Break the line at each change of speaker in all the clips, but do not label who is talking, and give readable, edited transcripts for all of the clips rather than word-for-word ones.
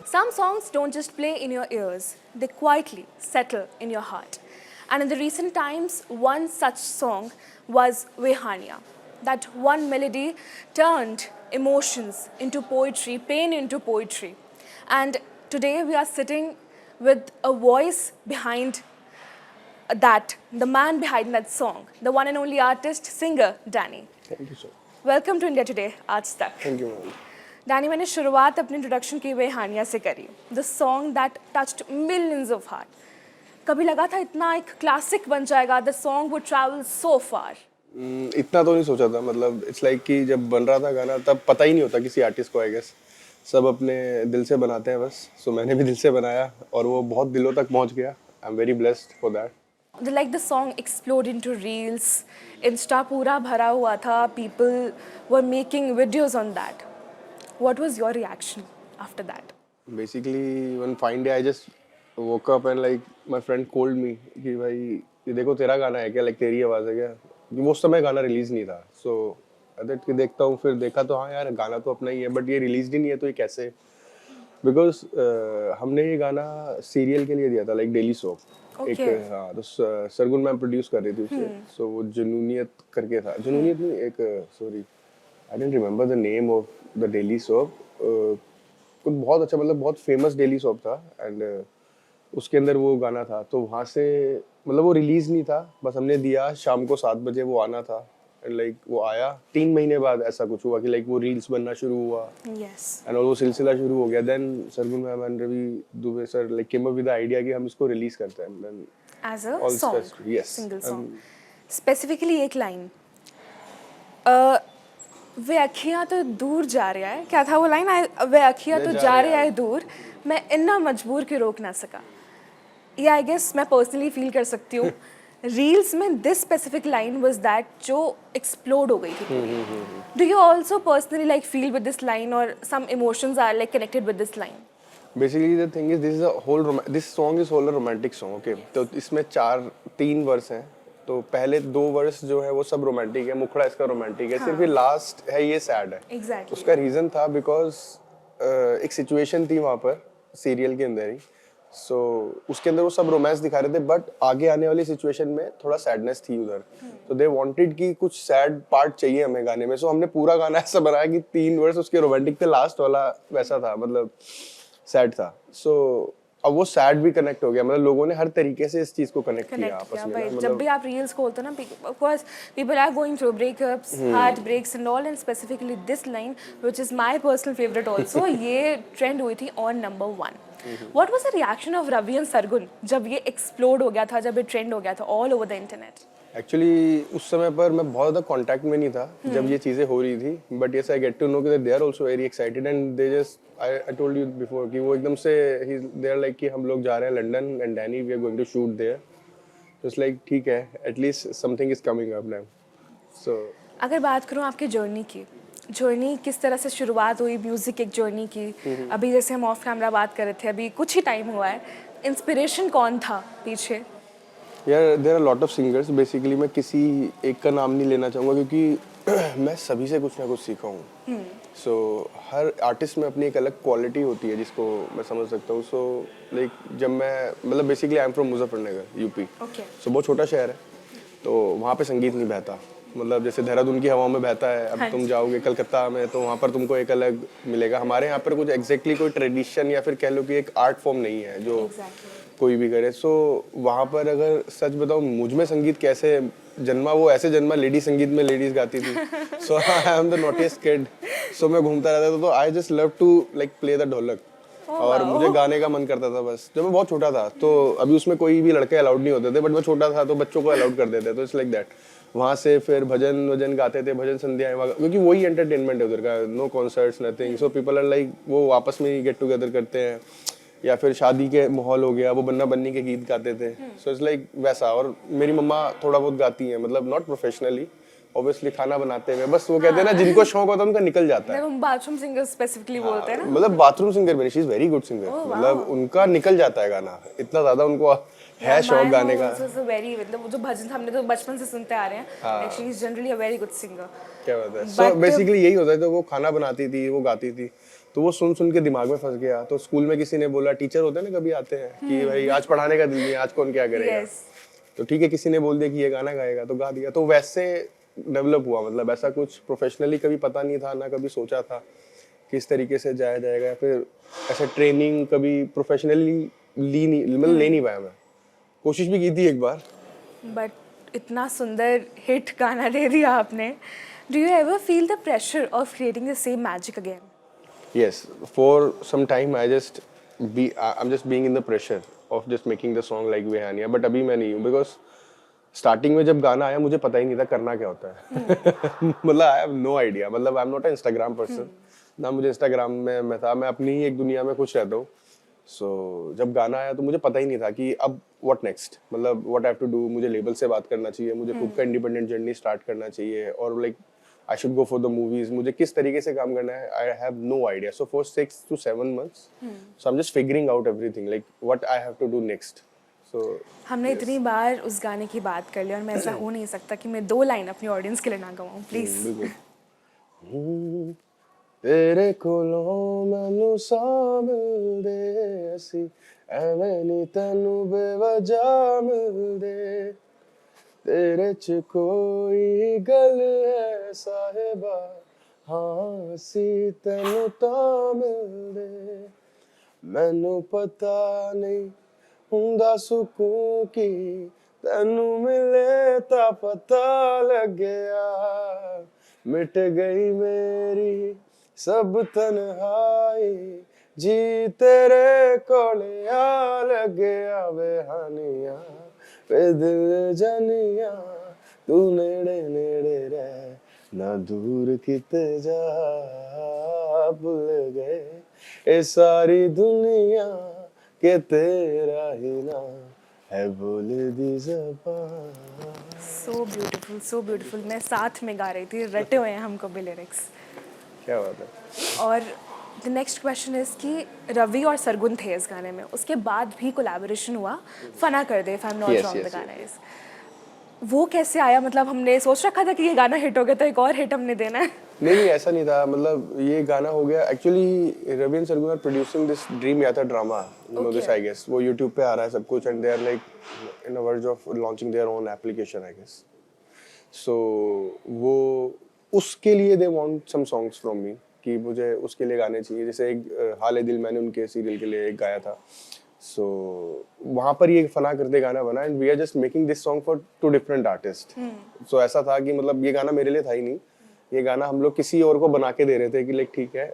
Some songs don't just play in your ears, they quietly settle in your heart. And in the recent times, one such song was Vehania. That one melody turned emotions into poetry, pain into poetry. And today we are sitting with a voice behind that, the man behind that song, the one and only artist, singer, Danny.
Thank you sir
Welcome to India Today, आज तक.
Thank you ma'am
Danny, मैंने शुरुआत अपनी introduction की हुई हानिया से करी. The song that touched millions of heart. कभी लगा था इतना एक क्लासिक बन जाएगा, the song would travel so far?
इतना तो नहीं सोचा था. मतलब इट्स लाइक कि जब बन रहा था गाना तब पता ही नहीं होता किसी आर्टिस्ट को. आई गेस सब अपने दिल से बनाते हैं बस. सो मैंने भी दिल से बनाया और वो बहुत दिलों तक पहुंच गया. I am very blessed for that.
Like the song explode into reels, Insta पूरा भरा हुआ था, people were making videos on that. What was your reaction after that?
Basically one fine day I just woke up and like my friend called me कि भाई ये देखो तेरा गाना है क्या, लाइक तेरी आवाज़ है क्या. वो उस समय गाना रिलीज नहीं था. सो आई कि देखता हूँ. फिर देखा तो हाँ यार गाना तो अपना ही है बट ये रिलीज ही नहीं है तो ये कैसे. बिकॉज हमने ये गाना सीरियल के लिए दिया था, लाइक डेली सोप. एक हाँ तो सरगुन मैम प्रोड्यूस कर रही थी उसे. सो वो जुनूनियत करके था. जुनूनियत नहीं, एक sorry I don't remember the name of the daily soap. कुछ बहुत अच्छा, मतलब बहुत फेमस डेली सोप था. एंड उसके अंदर वो गाना था. तो वहाँ से मतलब वो रिलीज नहीं था, बस हमने दिया. शाम को 7 बजे वो आना था. एंड लाइक वो आया 3 महीने बाद ऐसा कुछ हुआ कि लाइक वो रील्स बनना शुरू हुआ. एंड वो सिलसिला शुरू हो गया. Then Sargun ma'am and Ravi Dubey sir like came up with the idea कि हम इसको रिलीज करते हैं. Then
as a song,
yes
single song. Specifically एक लाइन, वे अखियाँ तो दूर जा रहा है, क्या था वो लाइन? वे अखियाँ तो जा रहा है दूर, मैं इन्ना मजबूर के रोक ना सका. ये आई गेस मैं पर्सनली फील कर सकती हूँ. रील्स में this specific line was that जो एक्सप्लोड हो गई थी. Do you also personally like feel with this line और some emotions are like connected with this line?
Basically the thing is this song is whole romantic song. Okay, तो इसमें 3 verse हैं. तो पहले 2 वर्स जो है वो सब रोमांटिक है. मुखड़ा इसका रोमांटिक है. सिर्फ ये लास्ट है ये सैड है.
एग्जैक्टली.
उसका रीजन था बिकॉज एक सिचुएशन थी वहाँ पर सीरियल के अंदर ही. सो उसके अंदर वो सब रोमांस दिखा रहे थे बट आगे आने वाली सिचुएशन में थोड़ा सैडनेस थी उधर. तो दे वांटेड कि कुछ सैड पार्ट चाहिए हमें गाने में. सो हमने पूरा गाना ऐसा बनाया कि 3 वर्स उसके रोमांटिक थे, लास्ट वाला वैसा था, मतलब सैड था. सो अब वो सैड भी कनेक्ट हो गया. मतलब लोगों ने हर तरीके से इस चीज को कनेक्ट किया आपस में.
भाई,
मतलब
जब भी आप रील्स खोलते हो ना, of course people are going through breakups, heart breaks and all, and specifically this line which is my personal favourite also. ये ट्रेंड हुई थी on number 1. What was the reaction of Ravi and Sargun जब ये explode हो गया था, जब ये ट्रेंड हो गया था all over the internet?
Actually उस समय पर मैं बहुत ज़्यादा कांटेक्ट में नहीं था जब ये चीज़ें हो रही थी. But yes I get to know कि they are also very excited and they just I told you before कि वो एकदम से दे आर लाइक कि हम लोग जा रहे हैं London and Danny we are going to shoot there. तो इट्स लाइक ठीक है, at least something is coming up now. So
अगर बात करूँ आपकी जर्नी किस तरह से शुरुआत हुई म्यूजिक एक जर्नी की? अभी जैसे हम ऑफ कैमरा बात कर रहे थे, अभी कुछ ही टाइम हुआ है, इंस्पिरेशन कौन था पीछे?
यार there are lot of singers. Basically मैं किसी एक का नाम नहीं लेना चाहूँगा क्योंकि मैं सभी से कुछ ना कुछ सीखा हूँ. सो हर आर्टिस्ट में अपनी एक अलग क्वालिटी होती है जिसको मैं समझ सकता हूँ. सो लाइक जब मैं मतलब basically I am from Muzaffarnagar UP. So बहुत छोटा शहर है. तो वहाँ पे संगीत नहीं बहता. मतलब जैसे देहरादून की हवा में बहता है. अब तुम जाओगे कलकत्ता में तो वहाँ पर तुमको एक अलग मिलेगा. हमारे यहाँ पर कुछ एग्जैक्टली कोई ट्रेडिशन या फिर कह लो कि एक आर्ट फॉर्म नहीं है जो कोई भी करे. सो वहाँ पर अगर सच बताऊँ मुझ में संगीत कैसे जन्मा, वो ऐसे जन्मा लेडी संगीत में लेडीज गाती थी. So I am the naughtiest kid. So मैं घूमता रहता था. तो I just love to like play the dholak. और मुझे गाने का मन करता था बस जब मैं बहुत छोटा था. तो अभी उसमें कोई भी लड़के अलाउड नहीं होते थे बट मैं छोटा था तो बच्चों को अलाउड कर देते. तो इट्स लाइक दैट. वहाँ से फिर भजन गाते थे, भजन संध्याएं, क्योंकि वही एंटरटेनमेंट है उधर का. No concerts nothing. So people are like वो आपस में ही गेट टुगेदर करते हैं. या फिर शादी के माहौल हो गया वो बन्ना बन्नी के गीत गाते थे. सो इट्स लाइक वैसा. और मेरी मम्मा थोड़ा बहुत गाती हैं, मतलब नॉट प्रोफेशनली ऑब्वियसली, खाना बनाते हुए. बस वो कहते हैं ना जिनको शौक होता है उनका निकल जाता है.
हम बाथरूम सिंगर स्पेसिफिकली बोलते हैं ना.
मतलब बाथरूम सिंगर भी, she is very good singer. मतलब उनका निकल जाता है गाना. इतना ज्यादा उनको है शौक गाने का.
वेरी, मतलब जो भजन हमने तो बचपन से सुनते आ रहे हैं. She is generally a very good singer.
क्या बात है. सो बेसिकली यही होता है. तो वो खाना बनाती थी, वो गाती थी. तो वो सुन सुन के दिमाग में फंस गया। तो स्कूल में किसी ने बोला, टीचर होते हैं ना कभी आते हैं कि भाई आज पढ़ाने का दिल नहीं है, आज कौन क्या करेगा।
Yes.
तो ठीक है, किसी ने बोल दिया कि ये गाना गाएगा तो गा दिया। तो वैसे डेवलप हुआ, मतलब ऐसा कुछ प्रोफेशनली कभी पता नहीं था, ना कभी सोचा था किस तरीके से जाया जाएगा, या फिर ऐसा ट्रेनिंग कभी प्रोफेशनली ले नहीं पाया मैं। कोशिश भी की थी एक बार।
बट इतना सुंदर हिट गाना दे दिया आपने। Do you ever feel the pressure of creating the same magic again?
Yes, for some time I'm just being in the pressure of just making the song like Vehania, but अभी मैं नहीं हूँ, because starting में जब गाना आया मुझे पता ही नहीं था करना क्या होता है। मतलब I have no idea, मतलब I'm not an Instagram person, ना मुझे Instagram में मैं था, मैं अपनी ही एक दुनिया में खुश रहता हूँ। So जब गाना आया तो मुझे पता ही नहीं था कि अब what next, मतलब what I have to do, मुझे लेबल से बात करना चाहिए, मुझे खुद का इंडिपेंडेंट जर्नी स्टार्ट करना चाहिए, और like I should go for the movies, मुझे किस तरीके से काम करना है, I have no idea. So for 6 to 7 months, so I'm just figuring out everything, like what I have to do next. So
हमने इतनी बार उस गाने की बात कर ली और मैं ऐसा हो नहीं सकता कि मैं 2 लाइन अपनी ऑडियंस के लिए ना गवाऊं, प्लीज।
बिल्कुल। तेरे कोलों मैनू सामिल दे असी एवें नी तैनू बेवजह मिल दे, तेरे च कोई गल है साहिबा, हाँ असी तैनू तां मिल दे, मैनू पता नहीं हुंदा सुकून की, तैनू मिले ता पता लग्या, मिट गई मेरी सब तन्हाई, जी तेरे कोले आ लग्या बेहानिया, वे दिल जानिया तू नेड़े नेड़े रह, ना दूर किते जा भूल गए ए सारी दुनिया, के तेरा ही नाम है बोल दी ज़बान।
So beautiful, so beautiful. मैं साथ में गा रही थी, रटे हुए हैं हमको भी लिरिक्स।
क्या बात है।
और द नेक्स्ट क्वेश्चन इज़ कि रवि और सरगुन थे इस गाने में, उसके बाद भी कोलैबोरेशन हुआ फना कर दे, if I am not
Yes,
wrong, the
yes,
गाना इज। वो कैसे आया? मतलब हमने सोच रखा था कि ये गाना हिट हो गया तो एक और हिट हमने देना है।
नहीं ऐसा नहीं था, मतलब ये गाना हो गया actually. Ravi and Sargun are producing this Dreamiyata drama, you know this I guess. वो यूट्यूब पे आ रहा है सब कुछ, and they are like in a verge of launching their own application I guess. So वो उसके लिए they want some songs from me कि मुझे उसके लिए गाने चाहिए। जैसे एक हाल दिल मैंने उनके सीरियल के लिए एक गाया था। सो वहाँ पर ये फना करते गाना बना, and we are just making this song for 2 different artist. So ऐसा था कि मतलब ये गाना मेरे लिए था ही नहीं, ये गाना हम लोग किसी और को बना के दे रहे थे कि लाइक ठीक है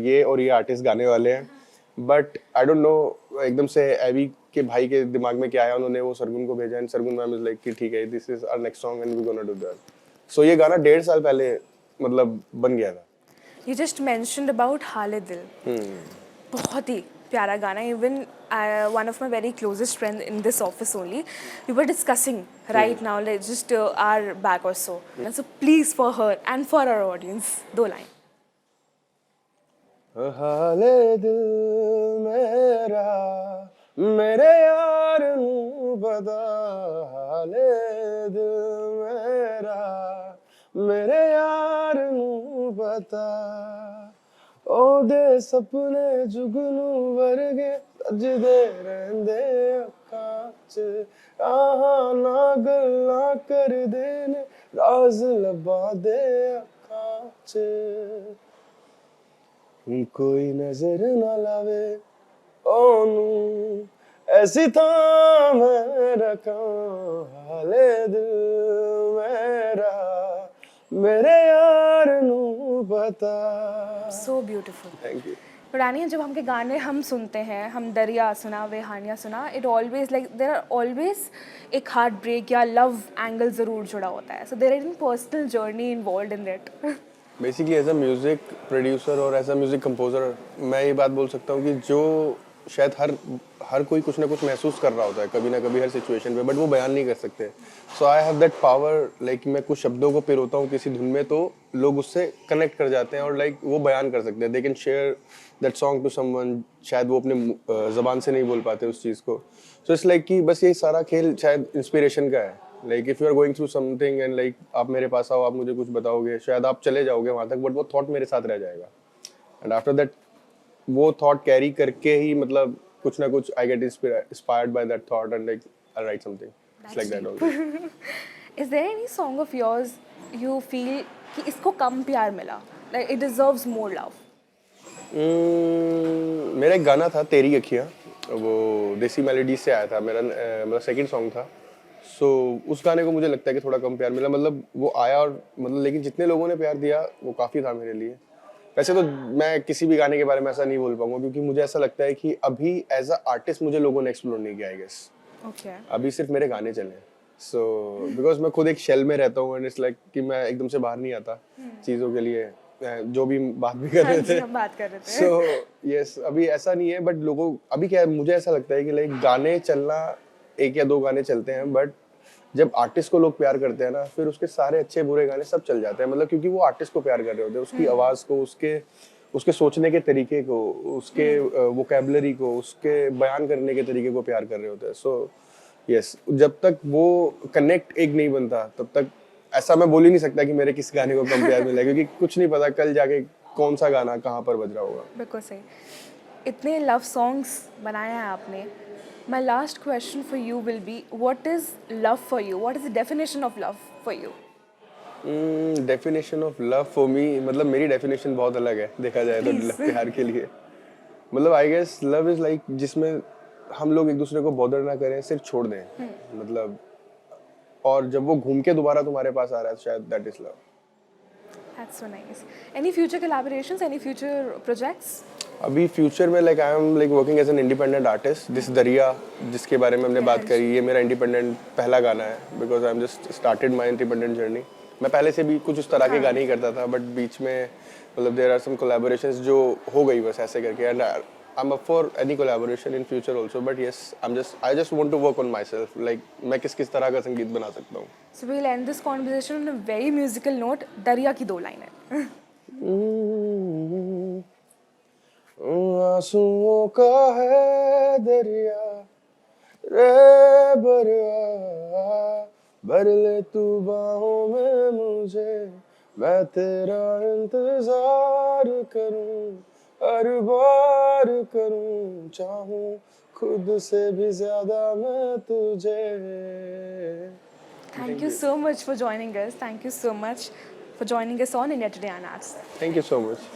ये और ये आर्टिस्ट गाने वाले हैं। बट आई डोंट नो एकदम से एवी के भाई के दिमाग में क्या आया, उन्होंने वो सरगुन को भेजा, and Sargun ma'am is like कि ठीक है this is our next song and we gonna do that. So ये गाना 1.5 साल पहले मतलब बन गया था।
यू जस्ट मेंशन्ड अबाउट हाल दिल, बहुत ही प्यारा गाना। Even one of my very closest friend in this office only, we were discussing right now, like just are back और so please for her and for our audience 2 line.
हाले दिल मेरा मेरे यार नू बता, हाले दिल मेरा मेरे यार नू बता, ओदे सपने जुगनू वर्गे सजदे रहंदे अखां च, आहा ना गल्लां कर देने राज लबा दे अखां च, कोई नजर ना लावे ओनू ऐसी थां मैं रखां, हाले दिल मेरा मेरे यार नू पता।
So beautiful.
Thank you.
Rania, जब हमके गाने हम सुनते हैं, हम दरिया सुना, वेहानिया सुना, it always like there are always एक हार्ट ब्रेक या लव एंगल ज़रूर जुड़ा होता है। So there is an personal journey involved in that.
Basically as a music producer और एज अ म्यूजिक कंपोजर मैं ये बात बोल सकता हूँ कि जो शायद हर कोई कुछ ना कुछ महसूस कर रहा होता है कभी ना कभी हर सिचुएशन पे, बट वो बयान नहीं कर सकते। So I have that power, like मैं कुछ शब्दों को पिरोता हूँ किसी धुन में तो लोग उससे कनेक्ट कर जाते हैं और लाइक वो बयान कर सकते हैं, they can share that song to someone. शायद वो अपने ज़बान से नहीं बोल पाते उस चीज़ को। सो इट्स लाइक कि बस ये सारा खेल शायद इंस्पिरेशन का है। Like if you are going through something and like आप मेरे पास आओ, आप मुझे कुछ बताओगे, शायद आप चले जाओगे वहाँ तक, बट वो थॉट मेरे साथ रह जाएगा, एंड आफ्टर दैट वो थॉट कैरी करके ही मतलब कुछ ना कुछ I get inspired by that thought and like I right something it's like that only.
Is there any song of yours you feel कि इसको कम प्यार मिला, like it deserves more love?
मेरा एक गाना था तेरी अखियाँ, वो देसी मेलोडी से आया था, मेरा मतलब सेकंड सॉन्ग था. सो उस गाने को मुझे लगता है कि थोड़ा कम प्यार मिला, मतलब वो आया और मतलब लेकिन जितने लोगों ने प्यार दिया वो काफ़ी था मेरे लिए. वैसे तो मैं किसी भी गाने के बारे में ऐसा नहीं बोल पाऊंगा क्योंकि मुझे ऐसा लगता है कि अभी एज अ आर्टिस्ट मुझे लोगों ने एक्सप्लोर नहीं किया, आई गेस.
Okay.
अभी सिर्फ मेरे गाने चले. सो बिकॉज मैं खुद एक शेल में रहता हूँ एंड इट्स लाइक कि मैं एकदम से बाहर नहीं आता चीज़ों के लिए, जो भी बात भी कर
हाँ
रहे
जी,
थे.
हम बात कर रहे थे.
सो यस, अभी ऐसा नहीं है, बट लोगों अभी क्या है, मुझे ऐसा लगता है कि लाइक गाने चलना, एक या दो गाने चलते हैं, बट जब आर्टिस्ट को लोग प्यार करते हैं ना, फिर उसके सारे अच्छे बुरे गाने सब चल जाते हैं, मतलब क्योंकि वो आर्टिस्ट को प्यार कर रहे होते हैं, उसकी आवाज़ को, उसके उसके सोचने के तरीके को, उसके वोकैबुलरी को, उसके बयान करने के तरीके को प्यार कर रहे होते हैं. सो यस, जब तक वो कनेक्ट एक नहीं बनता तब तक ऐसा मैं बोल ही नहीं सकता कि मेरे किस गाने को कम प्यार मिला, क्योंकि कुछ नहीं पता कल जाके कौन सा गाना कहाँ पर बज रहा होगा.
बिल्कुल सही. इतने लव सॉन्ग्स बनाए हैं आपने. My last question for you will be, what is love for you, what is the definition of love for you?
Definition of love for me, मतलब मेरी डेफिनेशन बहुत अलग है देखा जाए तो
Please.
प्यार के लिए. मतलब I guess love is like जिसमें हम लोग एक दूसरे को बॉदर ना करें, सिर्फ छोड़ दें, मतलब, और जब वो घूम के दोबारा तुम्हारे पास आ रहा है शायद that is love.
That's so nice. Any future collaborations, any future projects?
अभी फ्यूचर में like I am like working as an independent artist. This दरिया जिसके बारे में हमने बात करी, ये मेरा इंडिपेंडेंट पहला गाना है, because I am just started my independent journey. मैं पहले से भी कुछ उस तरह के गाने ही करता था, बट बीच में मतलब देयर आर सम कोलैबोरेशंस जो हो गई बस ऐसे करके, and I am up for any collaboration in future also, but yes I just want to work on myself, like मैं किस किस तरह का संगीत बना सकता हूँ.
So we'll end this conversation on a very musical note. दरिया की 2 लाइनें.
आंसुओं का है दरिया रे बरिया, भर ले तू बाहों में मुझे, मैं तेरा इंतजार करूं, हर बार करूं चाहूं खुद से भी ज्यादा मैं तुझे.
Thank you so much for joining us. Thank you so much for joining us on India Today on Arts.
Thank you so much.